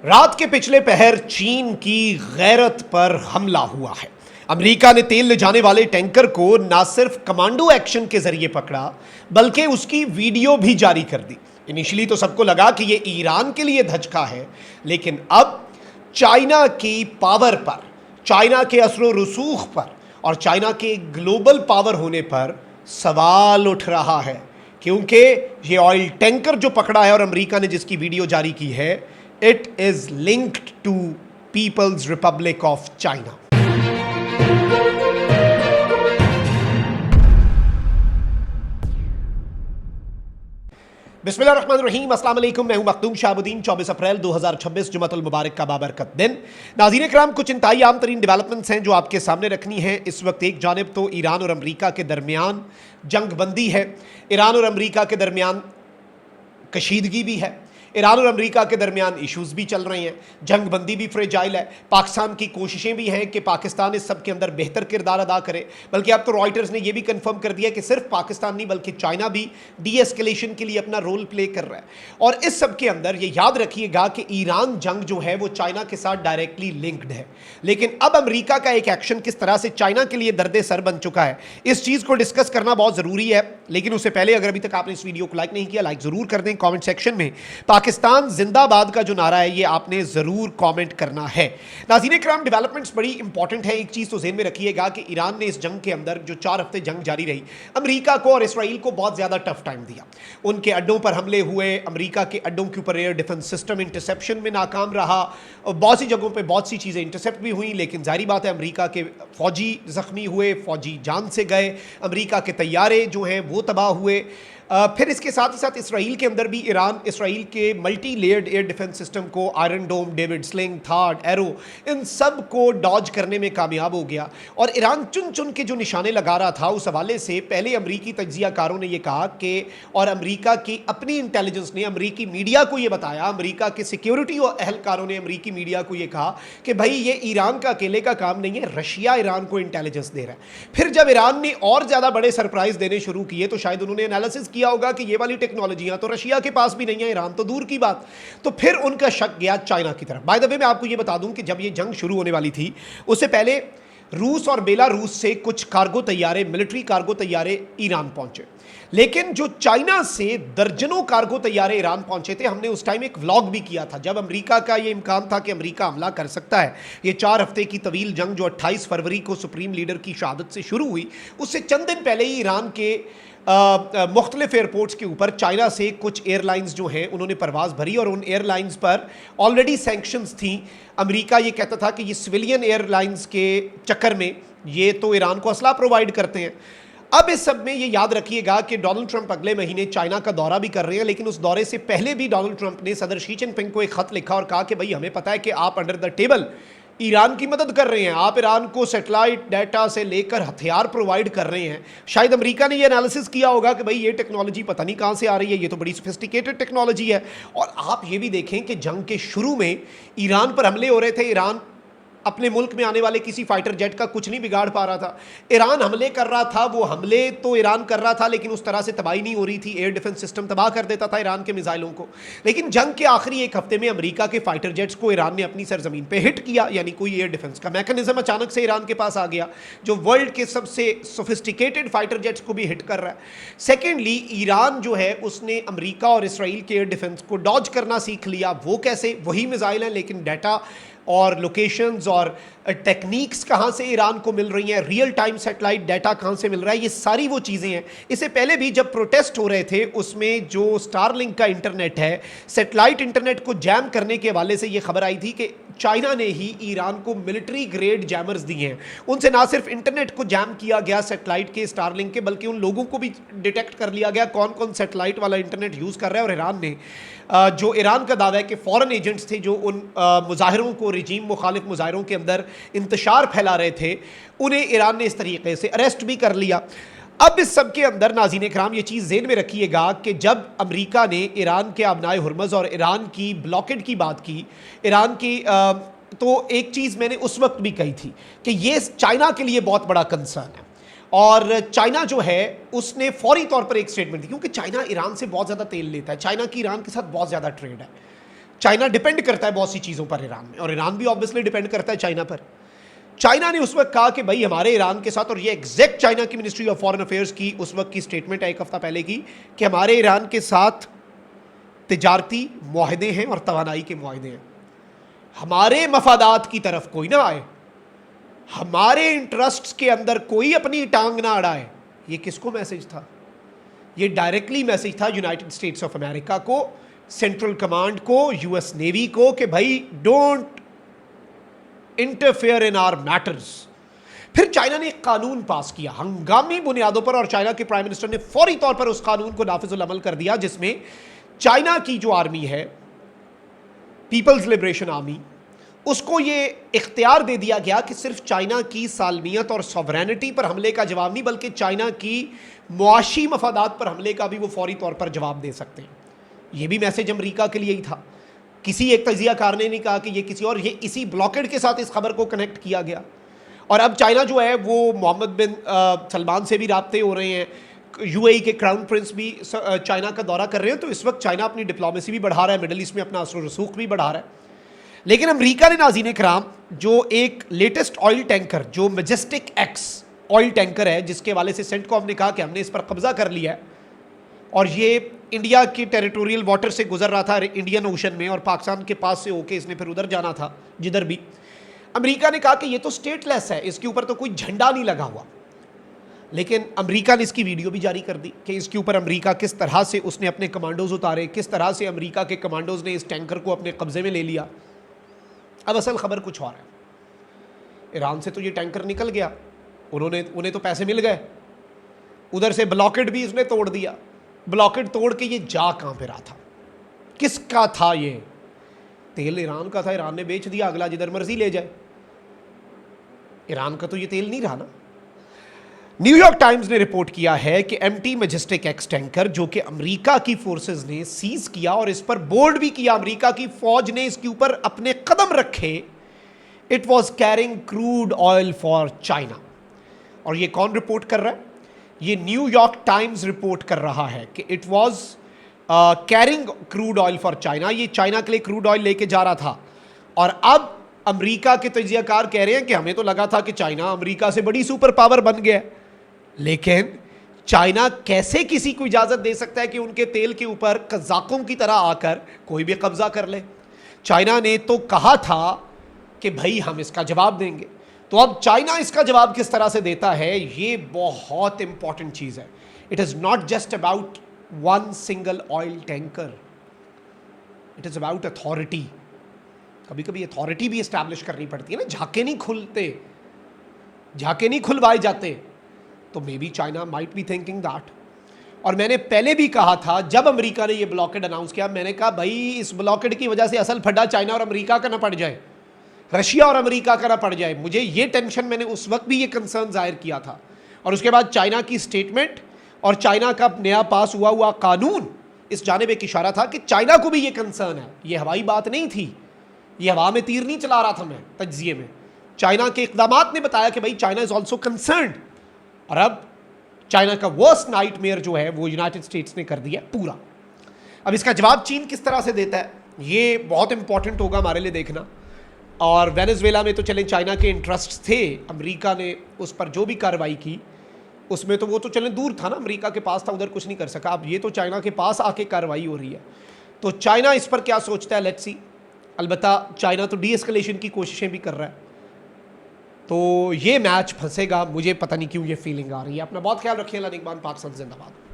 रात के पिछले पहर चीन की गैरत पर हमला हुआ है। अमेरिका ने तेल ले जाने वाले टैंकर को न सिर्फ कमांडो एक्शन के जरिए पकड़ा बल्कि उसकी वीडियो भी जारी कर दी। इनिशियली तो सबको लगा कि यह ईरान के लिए धचका है, लेकिन अब चाइना की पावर पर, चाइना के असर व रसूख पर और चाइना के ग्लोबल पावर होने पर सवाल उठ रहा है, क्योंकि ये ऑयल टैंकर जो पकड़ा है और अमेरिका ने जिसकी वीडियो जारी की है, it is linked to People's Republic of China. बिस्मिल्लाहिर्रहमानिर्रहीम, अस्सलाम वालेकुम। मैं हूं मखदूम शाहबुद्दीन। 24 अप्रैल 2026 जुमातुल मुबारक का बाबरकत दिन। नाज़रीन किराम, कुछ इंतहाई आम तरीन डेवलपमेंट्स हैं जो आपके सामने रखनी है। इस वक्त एक जानिब तो ईरान और अमेरिका के दरमियान जंग बंदी है, ईरान और अमेरिका के दरमियान कशीदगी भी है, ईरान और अमेरिका के दरमियान इश्यूज़ भी चल रहे हैं, जंग बंदी भी फ्रेजाइल है। पाकिस्तान की कोशिशें भी हैं कि पाकिस्तान इस सब के अंदर बेहतर किरदार अदा करे, बल्कि अब तो रॉयटर्स ने यह भी कंफर्म कर दिया कि सिर्फ पाकिस्तान नहीं बल्कि चाइना भी डी एस्केलेशन के लिए अपना रोल प्ले कर रहा है। और इस सब के अंदर ये याद रखिएगा कि ईरान जंग जो है वो चाइना के साथ डायरेक्टली लिंक्ड है, लेकिन अब अमेरिका का एक एक्शन किस तरह से चाइना के लिए दर्द सर बन चुका है, इस चीज़ को डिस्कस करना बहुत ज़रूरी है। लेकिन उससे पहले अगर अभी तक आपने इस वीडियो को लाइक नहीं किया, लाइक ज़रूर कर दें। कॉमेंट सेक्शन में पाकिस्तान जिंदाबाद का जो नारा है ये आपने जरूर कमेंट करना है। नाज़रीन किराम, डेवलपमेंट्स बड़ी इंपॉर्टेंट है। एक चीज तो ज़हन में रखिएगा कि ईरान ने इस जंग के अंदर जो 4 हफ्ते जंग जारी रही, अमेरिका को और इसराइल को बहुत ज्यादा टफ टाइम दिया। उनके अड्डों पर हमले हुए, अमेरिका के अड्डों के ऊपर एयर डिफेंस सिस्टम इंटरसेप्शन में नाकाम रहा, बहुत सी जगहों पर बहुत सी चीजें इंटरसेप्ट भी हुई, लेकिन जारी बात है अमेरिका के फौजी जख्मी हुए, फौजी जान से गए, अमेरिका के तैयारे जो हैं वो तबाह हुए। फिर इसके साथ ही साथ इसराइल के अंदर भी ईरान इसराइल के multi layered air defence system को, आयरन डोम, डेविड स्लिंग, थार्ड, एरो, इन सब को डॉज करने में कामयाब हो गया। और ईरान चुन चुन के जो निशाने लगा रहा था, उस हवाले से पहले अमरीकी तज्जियाकारों ने यह कहा कि, और अमरीका की अपनी इंटेलिजेंस ने अमरीकी मीडिया को यह बताया, अमरीका के सिक्योरिटी और एहलकारों ने अमरीकी मीडिया को यह कहा कि भाई ये ईरान का अकेले का काम नहीं है, रशिया ईरान को इंटेलिजेंस दे रहा है। फिर जब ईरान ने और ज़्यादा बड़े सरप्राइज देने शुरू किए तो शायद उन्होंने एनालिसिस किया होगा कि ये वाली टेक्नोलॉजियां तो रशिया के पास भी नहीं है, ईरान तो दूर की बात। तो फिर उनका शक गया चाइना की तरफ। बाय द वे, मैं आपको ये बता दूं कि जब ये जंग शुरू होने वाली थी उससे पहले रूस और बेलारूस से कुछ कार्गो तैयारे, मिलिट्री कार्गो तैयारे ईरान पहुंचे, लेकिन जो चाइना से दर्जनों कार्गो तैयारे ईरान पहुंचे थे। हमने उस टाइम एक व्लॉग भी किया था जब अमेरिका का ये इम्कान था कि अमेरिका हमला कर सकता है। ये 4 हफ्ते की तवील जंग जो 28 फरवरी को सुप्रीम लीडर की शहादत से शुरू हुई, उससे चंद दिन पहले ही ईरान के मुख्तलिफ एयरपोर्ट्स के ऊपर चाइना से कुछ एयरलाइंस जो हैं उन्होंने परवाज़ भरी और उन एयरलाइंस पर ऑलरेडी सैंक्शंस थी। अमेरिका ये कहता था कि ये सिविलियन एयरलाइंस के चक्कर में ये तो ईरान को असला प्रोवाइड करते हैं। अब इस सब में ये याद रखिएगा कि डोनाल्ड ट्रंप अगले महीने चाइना का दौरा भी कर रहे हैं, लेकिन उस दौरे से पहले भी डोनाल्ड ट्रंप ने सदर शी जिनपिंग को एक खत लिखा और कहा कि भाई हमें पता है कि आप अंडर द टेबल ईरान की मदद कर रहे हैं, आप ईरान को सैटेलाइट डाटा से लेकर हथियार प्रोवाइड कर रहे हैं। शायद अमेरिका ने ये एनालिसिस किया होगा कि भाई ये टेक्नोलॉजी पता नहीं कहाँ से आ रही है, ये तो बड़ी सोफिस्टिकेटेड टेक्नोलॉजी है। और आप ये भी देखें कि जंग के शुरू में ईरान पर हमले हो रहे थे, ईरान अपने मुल्क में आने वाले किसी फाइटर जेट का कुछ नहीं बिगाड़ पा रहा था। ईरान हमले कर रहा था, वो हमले तो ईरान कर रहा था, लेकिन उस तरह से तबाही नहीं हो रही थी। एयर डिफेंस सिस्टम तबाह कर देता था ईरान के मिसाइलों को। लेकिन जंग के आखिरी एक हफ्ते में अमेरिका के फाइटर जेट्स को ईरान ने अपनी सरजमीन पे हिट किया, यानी कोई एयर डिफेंस का मैकेनिज्म अचानक से ईरान के पास आ गया जो वर्ल्ड के सबसे सोफिस्टिकेटेड फाइटर जेट्स को भी हिट कर रहा है। सेकेंडली, ईरान जो है उसने अमेरिका और इसराइल के एयर डिफेंस को डॉज करना सीख लिया। वो कैसे? वही मिसाइल है, लेकिन डाटा और लोकेशंस और टेक्निक्स कहाँ से ईरान को मिल रही हैं, रियल टाइम सैटेलाइट डाटा कहाँ से मिल रहा है, ये सारी वो चीज़ें हैं। इससे पहले भी जब प्रोटेस्ट हो रहे थे उसमें जो स्टारलिंक का इंटरनेट है, सैटेलाइट इंटरनेट को जैम करने के हवाले से ये खबर आई थी कि चाइना ने ही ईरान को मिलिट्री ग्रेड जैमर्स दिए हैं। उनसे ना सिर्फ इंटरनेट को जैम किया गया सैटेलाइट के, स्टारलिंक के, बल्कि उन लोगों को भी डिटेक्ट कर लिया गया कौन कौन सैटेलाइट वाला इंटरनेट यूज़ कर रहा है। और ईरान ने जो ईरान का दावा है कि फॉरेन एजेंट्स थे जो उन मुजाहिरों को, रिजीम मुखालिफ मुजाहिरों के अंदर इंतशार फैला रहे थे, उन्हें ईरान ने इस तरीके से अरेस्ट भी कर लिया। अब इस सब के अंदर नाज़रीन इकराम ये चीज़ ज़हन में रखिएगा कि जब अमेरिका ने ईरान के आबनाए हुर्मुज़ और ईरान की ब्लॉकेड की बात की, ईरान की तो एक चीज़ मैंने उस वक्त भी कही थी कि ये चाइना के लिए बहुत बड़ा कंसर्न है। और चाइना जो है उसने फौरी तौर पर एक स्टेटमेंट दी, क्योंकि चाइना ईरान से बहुत ज़्यादा तेल लेता है, चाइना की ईरान के साथ बहुत ज़्यादा ट्रेड है। चाइना डिपेंड करता है बहुत सी चीज़ों पर ईरान में, और ईरान भी ऑब्वियसली डिपेंड करता है चाइना पर। चाइना ने उस वक्त कहा कि भाई हमारे ईरान के साथ, और ये एग्जैक्ट चाइना की मिनिस्ट्री ऑफ फॉरेन अफेयर्स की उस वक्त की स्टेटमेंट है एक हफ्ता पहले की, कि हमारे ईरान के साथ तिजारती मुआहदे हैं और तवानाई के मुआहदे हैं, हमारे मफादात की तरफ कोई ना आए, हमारे इंटरेस्ट्स के अंदर कोई अपनी टांग ना अड़ाए। ये किसको मैसेज था? ये डायरेक्टली मैसेज था यूनाइटेड स्टेट्स ऑफ अमेरिका को, सेंट्रल कमांड को, यूएस नेवी को, कि भाई don't interfere in our matters. फिर चाइना ने एक कानून पास किया हंगामी बुनियादों पर, और चाइना के प्राइम मिनिस्टर ने फौरी तौर पर उस कानून को नाफिजुल अमल कर दिया, जिसमें चाइना की जो आर्मी है, पीपल्स लिबरेशन आर्मी, उसको ये इख्तियार दे दिया गया कि सिर्फ चाइना की सालमियत और सॉवरेनिटी पर हमले का जवाब नहीं, बल्कि चाइना की मुआशी मफादात पर हमले का भी वो फौरी तौर पर जवाब दे सकते हैं। ये भी मैसेज अमेरिका के लिए ही था। किसी एक तजियाकार ने नहीं कहा कि ये किसी और, ये इसी ब्लॉकेड के साथ इस खबर को कनेक्ट किया गया। और अब चाइना जो है वो मोहम्मद बिन सलमान से भी राब्ते हो रहे हैं, यूएई के क्राउन प्रिंस भी चाइना का दौरा कर रहे हैं। तो इस वक्त चाइना अपनी डिप्लोमेसी भी बढ़ा रहा है, मिडल ईस्ट में अपना असर रसूख भी बढ़ा रहा है। लेकिन अमेरिका ने, नाज़रीन कराम, जो एक लेटेस्ट ऑयल टैंकर, जो मैजेस्टिक एक्स ऑयल टैंकर है, जिसके वाले से सेंटकॉम ने कहा कि हमने इस पर कब्जा कर लिया है, और ये इंडिया की टेरिटोरियल वाटर से गुजर रहा था इंडियन ओशन में, और पाकिस्तान के पास से होके इसने फिर उधर जाना था जिधर भी। अमेरिका ने कहा कि ये तो स्टेटलेस है, इसके ऊपर तो कोई झंडा नहीं लगा हुआ। लेकिन अमेरिका ने इसकी वीडियो भी जारी कर दी कि इसके ऊपर अमेरिका किस तरह से उसने अपने कमांडोज उतारे, किस तरह से अमेरिका के कमांडोज ने इस टैंकर को अपने कब्जे में ले लिया। अब असल खबर कुछ और है। ईरान से तो ये टैंकर निकल गया, उन्हें तो पैसे मिल गए, उधर से ब्लॉकेड भी इसने तोड़ दिया। ब्लॉकेड तोड़ के ये जा कहाँ पे रहा था? किसका था ये? तेल ईरान का था, ईरान ने बेच दिया, अगला जिधर मर्जी ले जाए। ईरान का तो ये तेल नहीं रहा ना। न्यूयॉर्क टाइम्स ने रिपोर्ट किया है कि एमटी मैजेस्टिक एक्स टैंकर, जो कि अमेरिका की फोर्सेस ने सीज किया, और इस पर बोर्ड भी किया, अमेरिका की फौज ने इसके ऊपर अपने कदम रखे, it was carrying crude oil for China. और ये कौन रिपोर्ट कर रहा है? ये न्यूयॉर्क टाइम्स रिपोर्ट कर रहा है कि it was carrying crude oil for China. ये चाइना के लिए क्रूड ऑयल लेके जा रहा था। और अब अमेरिका के तजियाकार कह रहे हैं कि हमें तो लगा था कि चाइना अमेरिका से बड़ी सुपर पावर बन गया है, लेकिन चाइना कैसे किसी को इजाजत दे सकता है कि उनके तेल के ऊपर कज़ाकों की तरह आकर कोई भी कब्जा कर ले? चाइना ने तो कहा था कि भाई हम इसका जवाब देंगे। तो अब चाइना इसका जवाब किस तरह से देता है, ये बहुत इंपॉर्टेंट चीज है। It is not just about one single oil tanker, it is about authority. कभी कभी अथॉरिटी भी एस्टैब्लिश करनी पड़ती है ना, झाके नहीं खुलते, झाके नहीं खुलवाए जाते। तो may be China might be thinking that. और मैंने पहले भी कहा था, जब अमेरिका ने ये ब्लॉकेड अनाउंस किया, मैंने कहा भाई इस ब्लॉकेड की वजह से असल फड्डा चाइना और अमेरिका का ना पड़ जाए, रशिया और अमेरिका का ना पड़ जाए। मुझे ये टेंशन, मैंने उस वक्त भी ये कंसर्न जाहिर किया था। और उसके बाद चाइना की स्टेटमेंट और चाइना का नया पास हुआ कानून इस जानिब एक इशारा था कि चाइना को भी ये कंसर्न है। ये हवाई बात नहीं थी, ये हवा में तीर नहीं चला रहा था मैं तज्जिए में। चाइना के इक़दामात ने बताया कि भाई चाइना इज ऑल्सो कंसर्न्ड। और अब चाइना का वर्स्ट नाइटमेयर जो है वो यूनाइटेड स्टेट्स ने कर दिया पूरा। अब इसका जवाब चीन किस तरह से देता है, ये बहुत इंपॉर्टेंट होगा हमारे लिए देखना। और वेनेजुएला में तो चलें चाइना के इंटरेस्ट थे, अमेरिका ने उस पर जो भी कार्रवाई की उसमें तो वो तो चलें दूर था ना, अमेरिका के पास था, उधर कुछ नहीं कर सका। अब ये तो चाइना के पास आके कार्रवाई हो रही है, तो चाइना इस पर क्या सोचता है, लेट्स सी। अलबत्ता चाइना तो डी एस्केलेशन की कोशिशें भी कर रहा है, तो ये मैच फंसेगा। मुझे पता नहीं क्यों ये फीलिंग आ रही है। अपना बहुत ख्याल रखिए। अल्लाह निगहबान, पाकिस्तान जिंदाबाद।